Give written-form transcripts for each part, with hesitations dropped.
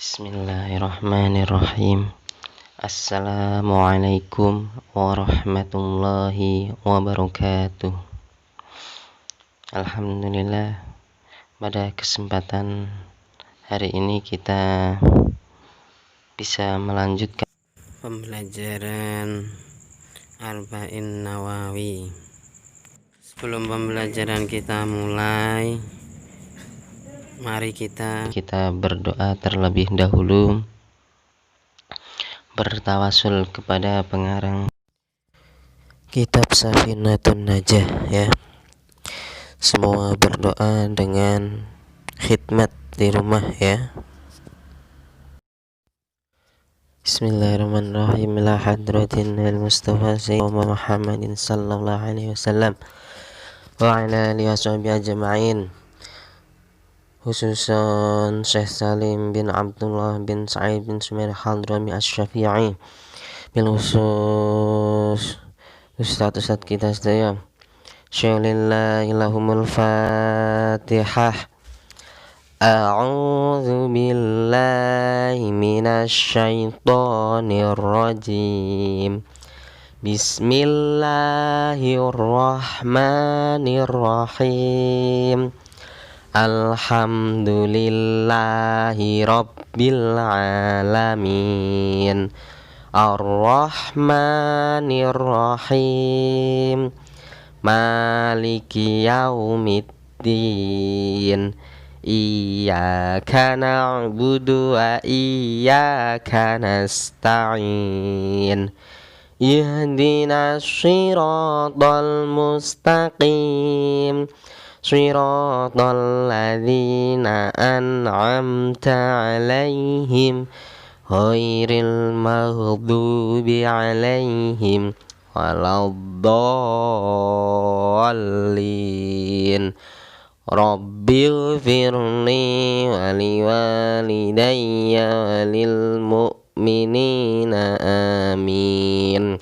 Bismillahirrahmanirrahim. Assalamualaikum warahmatullahi wabarakatuh. Alhamdulillah, pada kesempatan hari ini kita bisa melanjutkan pembelajaran Arba'in Nawawi. Sebelum pembelajaran kita mulai, mari kita berdoa terlebih dahulu, bertawasul kepada pengarang kitab Safinatun Najah ya. Semua berdoa dengan khidmat di rumah ya. Bismillahirrahmanirrahim. Ila hadratin al-Mustafa Sayyidina Muhammadin sallallahu alaihi wasallam wa ala alihi washabihi ajma'in, khususan Syekh Salim bin Abdullah bin Sa'id bin Sumair Hadrami Asy-Syafi'i, bil khusus ustaz kita sedaya. Syalillahi lahumul Fatihah. A'udzu billahi minasy syaithanir rajim. Bismillahirrahmanirrahim. Alhamdulillahi rabbil alamin. Ar-Rahmanir-Rahim. Maliki yaumiddin. Iyyaka na'budu wa iyyaka nasta'in. Ihdinas shiratal mustaqim. Shiratal ladzina an'amta 'alaihim ghairil maghdubi 'alaihim waladdallin. Rabbighfirli wa liwalidayya walil mu'minina amin.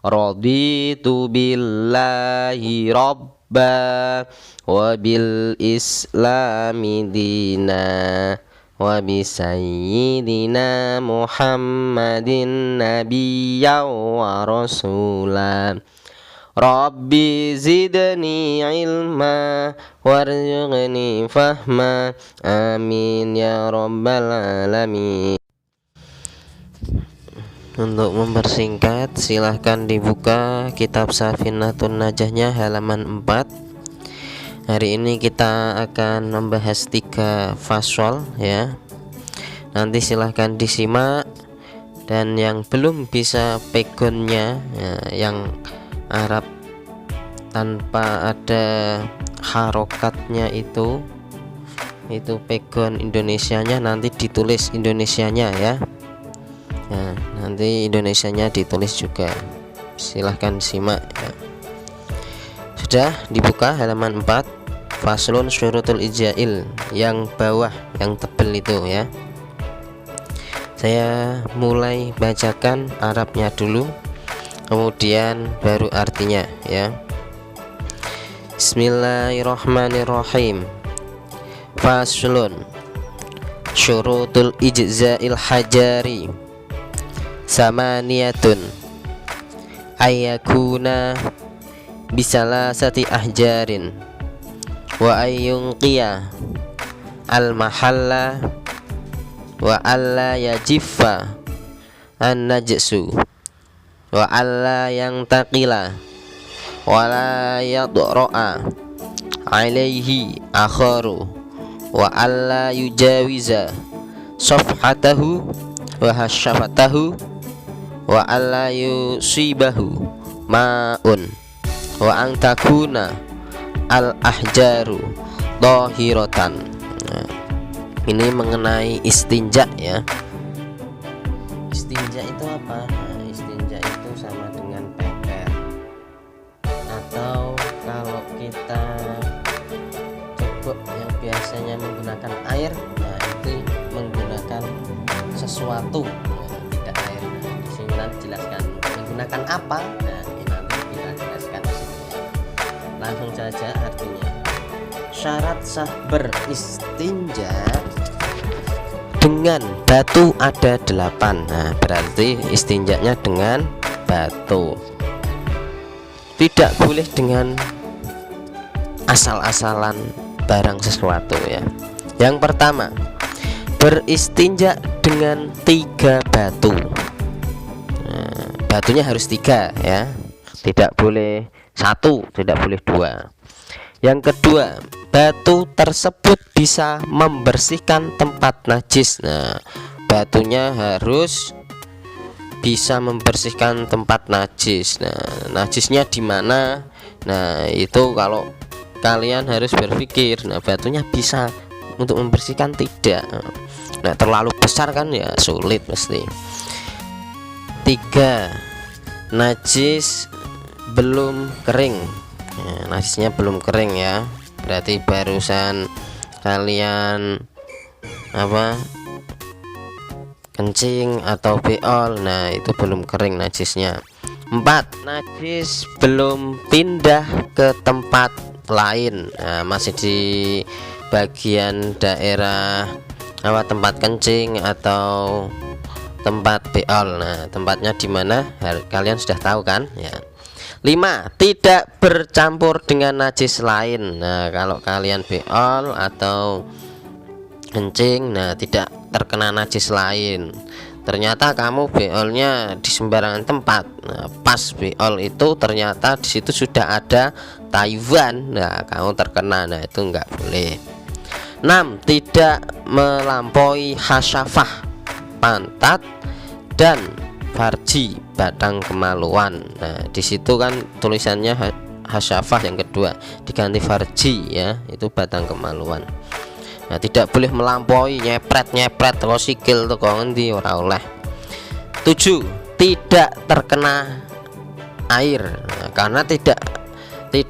Raditu billahi rabba wa bil islami dina wa bi sayyidina Muhammadin nabiyyan wa rasulan. Rabbi zidni ilma warzuqni fahma, amin ya rabbal alamin. Untuk mempersingkat, silahkan dibuka kitab Safinatun Najahnya halaman 4. Hari ini kita akan membahas 3 fasol ya. Nanti silahkan disimak, dan yang belum bisa pegonnya ya, yang Arab tanpa ada harokatnya itu pegon Indonesianya, nanti ditulis Indonesianya ya. Nah, nanti Indonesianya ditulis juga. Silahkan simak ya. Sudah dibuka halaman 4, faslun syurutul ijail, yang bawah yang tebel itu ya. Saya mulai bacakan Arabnya dulu, kemudian baru artinya ya. Bismillahirrahmanirrahim. Faslun syurutul ijza'il hajari samaniyatun ayyakuna bisalasati ahjarin wa ayyunqiya al mahalla wa alla yajiffa an najsu wa alla yang taqila wa la yadro'a alaihi akharu wa alla yujawiza safhatahu wa hasyafatahu wa alla yusibahu ma'un wa an takuna al ahjaru dhahiratan. Nah, ini mengenai istinja ya. Istinja itu apa? Nah, istinja itu sama dengan peper, atau kalau kita coba yang biasanya menggunakan air, nah itu menggunakan sesuatu, tidak air. Nah, di sini nanti jelaskan menggunakan apa. Nah, ini nanti kita jelaskan di sini ya. Langsung saja artinya. Syarat sah beristinja dengan batu ada 8. Nah, berarti istinjanya dengan batu. Tidak boleh dengan asal-asalan barang sesuatu ya. Yang pertama, beristinja dengan 3 batu. Nah, batunya harus 3 ya, tidak boleh 1, tidak boleh 2. Yang kedua, batu tersebut bisa membersihkan tempat najis. Nah, batunya harus bisa membersihkan tempat najis. Nah, najisnya di mana? Nah, itu kalau kalian harus berpikir. Nah, batunya bisa untuk membersihkan tidak. Nah, terlalu besar kan ya sulit mesti. 3, najis belum kering. Nah, najisnya belum kering ya, berarti barusan kalian kencing atau beol. Nah, itu belum kering najisnya. 4, najis belum pindah ke tempat lain. Nah, masih di bagian daerah tempat kencing atau tempat beol. Nah, tempatnya di mana kalian sudah tahu kan ya. 5, tidak bercampur dengan najis lain. Nah, kalau kalian beol atau kencing, nah tidak terkena najis lain. Ternyata kamu beolnya di sembarangan tempat. Nah, pas beol itu ternyata di situ sudah ada Taiwan. Nah, kamu terkena. Nah, itu enggak boleh. 6, tidak melampaui hasyafah pantat dan farji batang kemaluan. Nah, di situ kan tulisannya hasyafah, yang kedua diganti farji ya, itu batang kemaluan. Nah, tidak boleh melampaui nyepret terus sikil tuh kok ngendi ora oleh. 7, tidak terkena air. Nah, karena tidak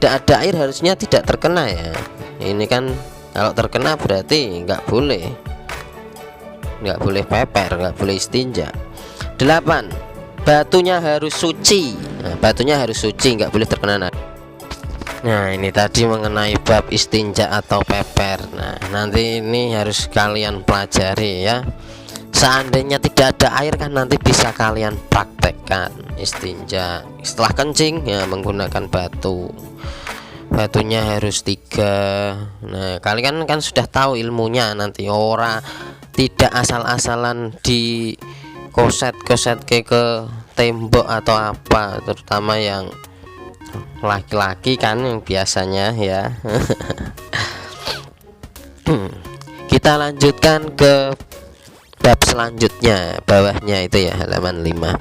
ada air harusnya tidak terkena ya. Ini kan kalau terkena berarti nggak boleh peper, nggak boleh istinja. 8, batunya harus suci. Nah, batunya harus suci, nggak boleh terkena najis. Nah, ini tadi mengenai bab istinja atau peper. Nah, nanti ini harus kalian pelajari ya. Seandainya tidak ada air kan nanti bisa kalian praktekkan istinja setelah kencing ya menggunakan batu. Batunya harus 3. Nah, kalian kan sudah tahu ilmunya. Nanti tidak asal-asalan di koset ke tembok atau apa, terutama yang laki-laki kan yang biasanya ya. Kita lanjutkan ke bab selanjutnya, bawahnya itu ya, halaman 5.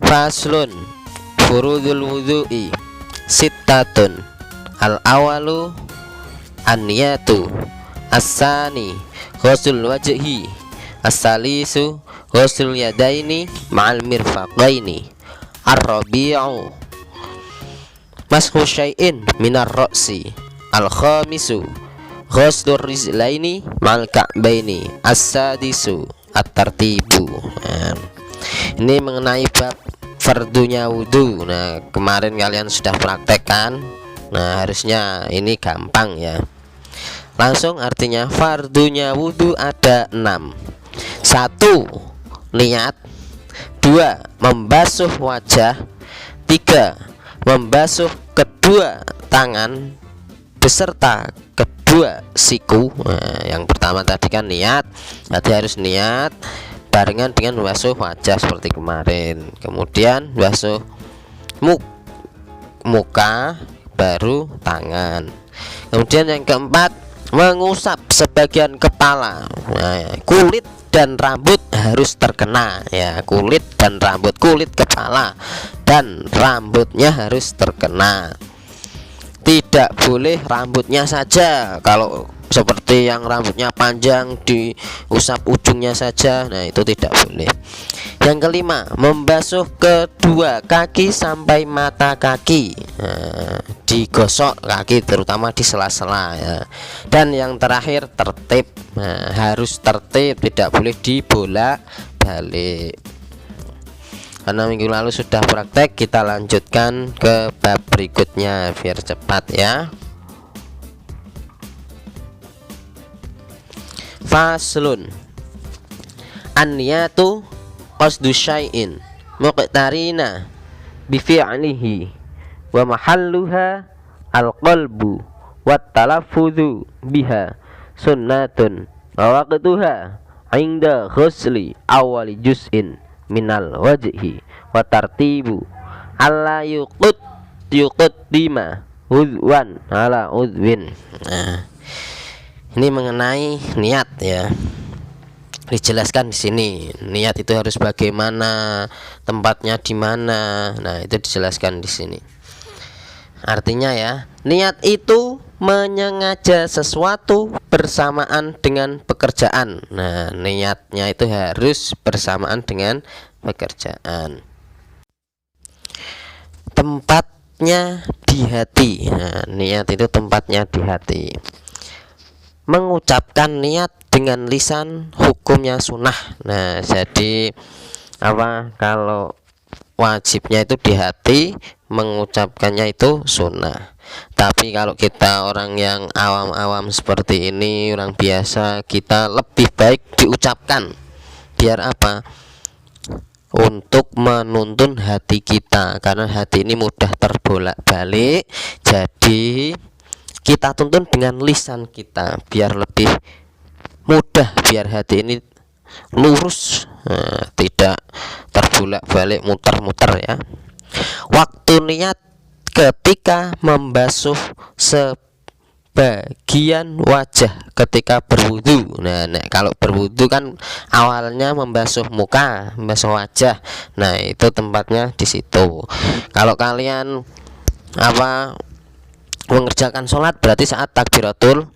Faslun furudul wudhu'i sittatun. Al awalu an-niyatu, as-sani ghusl wajhi, as-salisu ghusl yadaini ma'al mirfaqaini, ar-rabi'u mashu syai'in minar ra'si, al-khamisu ghusl rizlaini ma'al ka'baini, as-sadisu at-tartibu. Nah, ini mengenai bab fardunya wudhu. Nah, kemarin kalian sudah praktekkan. Nah, harusnya ini gampang ya. Langsung artinya fardunya wudhu ada 6. 1, niat. 2, membasuh wajah. 3, membasuh kedua tangan beserta kedua siku. Nah, yang pertama tadi kan niat, berarti harus niat barengan dengan membasuh wajah seperti kemarin. Kemudian basuh muka, baru tangan. Kemudian yang keempat, mengusap sebagian kepala. Nah, kulit dan rambut harus terkena ya, kulit kepala dan rambutnya harus terkena. Tidak boleh rambutnya saja. Kalau seperti yang rambutnya panjang diusap ujungnya saja, nah itu tidak boleh. Yang kelima, membasuh kedua kaki sampai mata kaki. Nah, digosok kaki terutama di sela-sela ya. Dan yang terakhir tertib. Nah, harus tertib, tidak boleh dibolak-balik. Karena minggu lalu sudah praktek, kita lanjutkan ke bab berikutnya biar cepat ya. Faslun. An-niyatu qasdu syai'in muqtarina bi fi'lihi wa mahalluha al-qalbu wat talaffudzu biha sunnatun wa waqtuha 'inda ghusli awwali juz'in minal wajhi wa tartibu alla yuqaddima udwan ala udwin. Nah, ini mengenai niat ya. Dijelaskan di sini niat itu harus bagaimana, tempatnya di mana. Nah, itu dijelaskan di sini. Artinya ya, niat itu menyengaja sesuatu bersamaan dengan pekerjaan. Nah, niatnya itu harus bersamaan dengan pekerjaan. Tempatnya di hati. Nah, niat itu tempatnya di hati. Mengucapkan niat dengan lisan hukumnya sunnah. Nah, jadi apa, kalau wajibnya itu di hati, mengucapkannya itu sunnah. Tapi kalau kita orang yang awam-awam seperti ini, orang biasa, kita lebih baik diucapkan. Biar apa? Untuk menuntun hati kita, karena hati ini mudah terbolak-balik. Jadi kita tuntun dengan lisan kita biar lebih mudah, biar hati ini lurus, tidak terbolak-balik, muter-muter ya. Waktu niat ketika membasuh sebagian wajah ketika berwudu. Nah, kalau berwudu kan awalnya membasuh muka, membasuh wajah. Nah, itu tempatnya di situ. Kalau kalian apa mengerjakan sholat, berarti saat takbiratul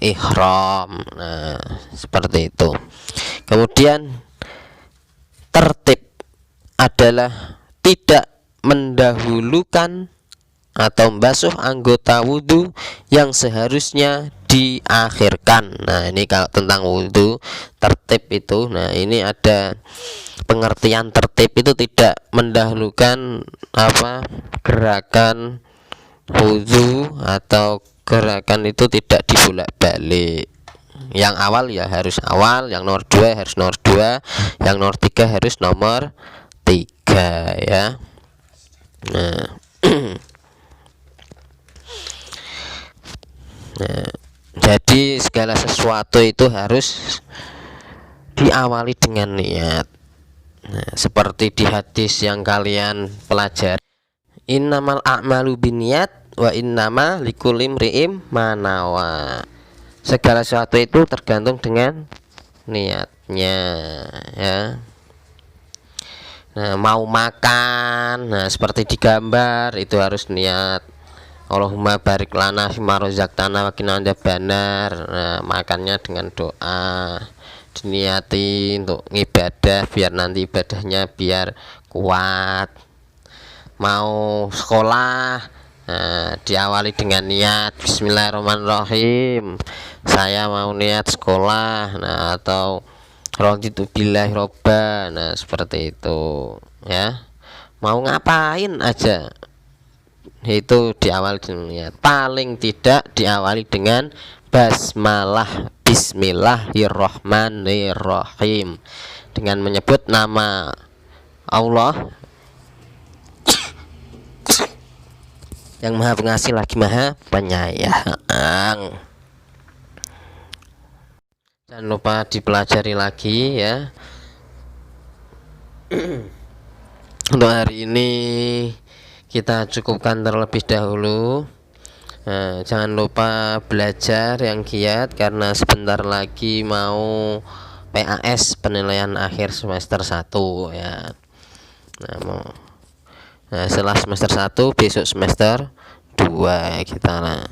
ihram. Nah, seperti itu. Kemudian tertib adalah tidak mendahulukan atau membasuh anggota wudhu yang seharusnya diakhirkan. Nah, ini kalau tentang wudhu tertib itu. Nah, ini ada pengertian tertib itu tidak mendahulukan apa gerakan wudhu, atau gerakan itu tidak dibolak-balik. Yang awal ya harus awal, yang nomor 2 harus nomor 2, yang nomor 3 harus nomor 3 ya. Nah, nah, jadi segala sesuatu itu harus diawali dengan niat. Nah, seperti di hadis yang kalian pelajari, innamal a'malu binniyat wa innama likulli imri'im ma nawa. Segala sesuatu itu tergantung dengan niatnya ya. Nah, mau makan, nah seperti di gambar itu harus niat. Allahumma barik lana fima razaqtana wa qina adzabannar. Nah, makannya dengan doa, diniati untuk ibadah biar nanti ibadahnya biar kuat. Mau sekolah, nah, diawali dengan niat bismillahirrahmanirrahim, saya mau niat sekolah. Nah, atau raditu billahi robba. Nah, seperti itu ya. Mau ngapain aja itu diawali dengan niat. Paling tidak diawali dengan basmalah, bismillahirrahmanirrahim, dengan menyebut nama Allah yang maha pengasih lagi maha penyayang. Jangan lupa dipelajari lagi ya. Untuk hari ini kita cukupkan terlebih dahulu. Nah, jangan lupa belajar yang giat, karena sebentar lagi mau PAS, penilaian akhir semester 1 ya. Nah, setelah semester 1 besok semester 2 kita lah.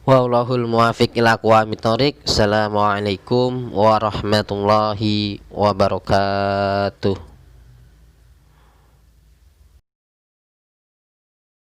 Wallahul muwaffiq ila aqwamit thoriq. Assalamualaikum warahmatullahi wabarakatuh.